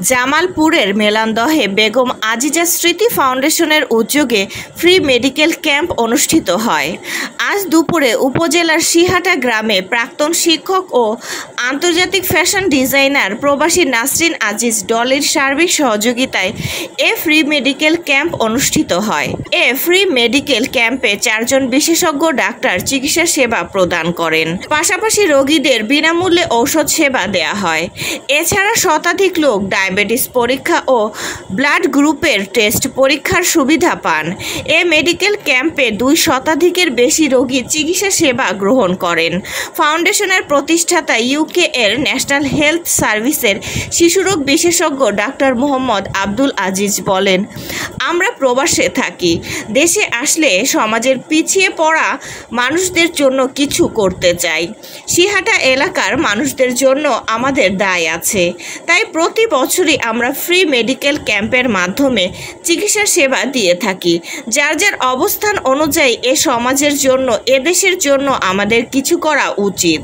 জামালপুরের মেলান্দহে বেগম আজিজা স্মৃতি ফাউন্ডেশনের উদ্যোগে ফ্রি মেডিকেল ক্যাম্প অনুষ্ঠিত হয়। আজ দুপুরে উপজেলার সিহাটা গ্রামে প্রাক্তন শিক্ষক ও আন্তর্জাতিক ফ্যাশন ডিজাইনার প্রবাসী নাসরিন আজিজ ডলির সার্বিক সহযোগিতায় এ ফ্রি মেডিকেল ক্যাম্প অনুষ্ঠিত হয়। এ ফ্রি মেডিকেল ক্যাম্পে 4 জন বিশেষজ্ঞ ডাক্তার চিকিৎসা সেবা প্রদান করেন, পাশাপাশি রোগীদের বিনামূল্যে ঔষধ সেবা দেয়া হয়। এছাড়া শতাধিক লোক ডায়াবেটিস পরীক্ষা ও ব্লাড গ্রুপের টেস্ট পরীক্ষার সুবিধা পান। এ মেডিকেল ক্যাম্পে 2 শতাধিকের বেশি রোগী চিকিৎসা সেবা গ্রহণ করেন। ফাউন্ডেশনের প্রতিষ্ঠাতা ইউকে এর ন্যাশনাল হেলথ সার্ভিসের শিশুরোগ বিশেষজ্ঞ ডাক্তার মোহাম্মদ আব্দুল আজিজ বলেন, আমরা প্রবাসে থাকি, দেশে আসলে সমাজের পিছিয়ে পড়া মানুষদের জন্য কিছু করতে চাই। সিহাটা এলাকার মানুষদের জন্য আমাদের দায় আছে, তাই প্রতি বছরই আমরা ফ্রি মেডিকেল ক্যাম্পের মাধ্যমে চিকিৎসা সেবা দিয়ে থাকি। যার যার অবস্থান অনুযায়ী এ সমাজের জন্য, এদেশের জন্য আমাদের কিছু করা উচিত।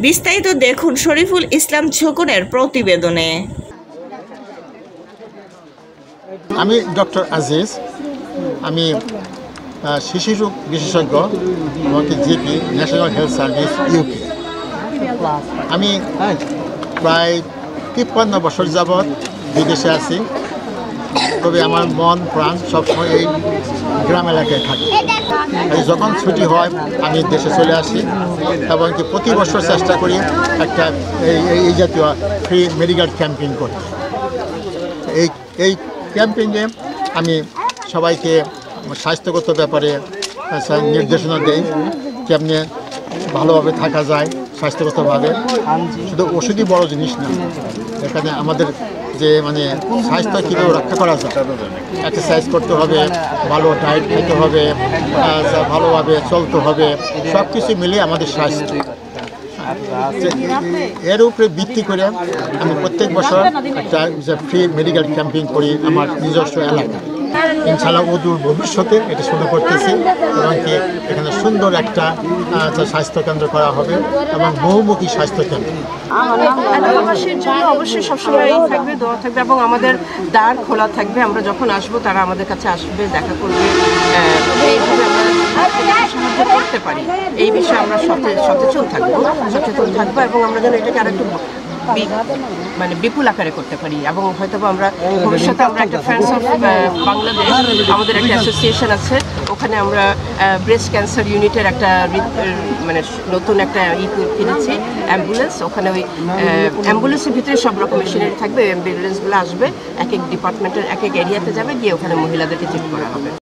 বিস্তারিত দেখুন শরীফুল ইসলাম ঝোকনের প্রতিবেদনে। আমি ডক্টর আজিজ, আমি শিশু রোগ বিশেষজ্ঞ এবং GP national health service UK. আমি প্রায় 53 বছর যাবৎ বিদেশে আছি, তবে আমার মন প্রাণ সবসময় এই গ্রাম এলাকায় থাকে। যখন ছুটি হয় আমি দেশে চলে আসি এবং প্রতি বছর চেষ্টা করি একটা এই জাতীয় ফ্রি মেডিকেল ক্যাম্পেইন করতে। এই ক্যাম্পেইনে আমি সবাইকে স্বাস্থ্যগত ব্যাপারে নির্দেশনা দেই, কেমনে ভালোভাবে থাকা যায় স্বাস্থ্যগতভাবে। শুধু ওষুধই বড় জিনিস না, এখানে আমাদের যে স্বাস্থ্য কীভাবে রক্ষা করা যায়, এক্সারসাইজ করতে হবে, ভালো ডায়েট খেতে হবে, ভালোভাবে চলতে হবে, সব কিছু মিলিয়ে আমাদের স্বাস্থ্য। এর উপরে ভিত্তি করে আমি প্রত্যেক বছর একটা ফ্রি মেডিকেল ক্যাম্পেইন করি আমার নিজস্ব এলাকায়। ইনশাআল্লাহ অদূর ভবিষ্যতে এটা শুরু করতেছি এবং এখানে সুন্দর একটা স্বাস্থ্যকেন্দ্র করা হবে এবং বহুমুখী স্বাস্থ্যকেন্দ্র। এলাকাবাসীর জন্য অবশ্যই সবসময় থাকবে, দোয়া থাকবে এবং আমাদের দ্বার খোলা থাকবে। আমরা যখন আসবো তারা আমাদের কাছে আসবে, দেখা করবে, এইভাবে আমরা সাহায্য করতে পারি এই বিষয়ে আমরা সচেতন থাকবো এবং আমরা যেন এটাকে আরেকটু বিপুল আকারে করতে পারি। এবং হয়তো আমরা ভবিষ্যতে আমরা একটা ফ্রেন্ডস অফ বাংলাদেশ, আমাদের একটা অ্যাসোসিয়েশন আছে, ওখানে আমরা ব্রেস্ট ক্যান্সার ইউনিটের একটা নতুন একটা কিনেছি অ্যাম্বুলেন্স। ওখানে ওই অ্যাম্বুলেন্সের ভিতরে সব রকম মেশিনারি থাকবে, অ্যাম্বুলেন্সগুলো আসবে, এক এক ডিপার্টমেন্টের এক এক এরিয়াতে যাবে, গিয়ে ওখানে মহিলাদেরকে চেক করা হবে।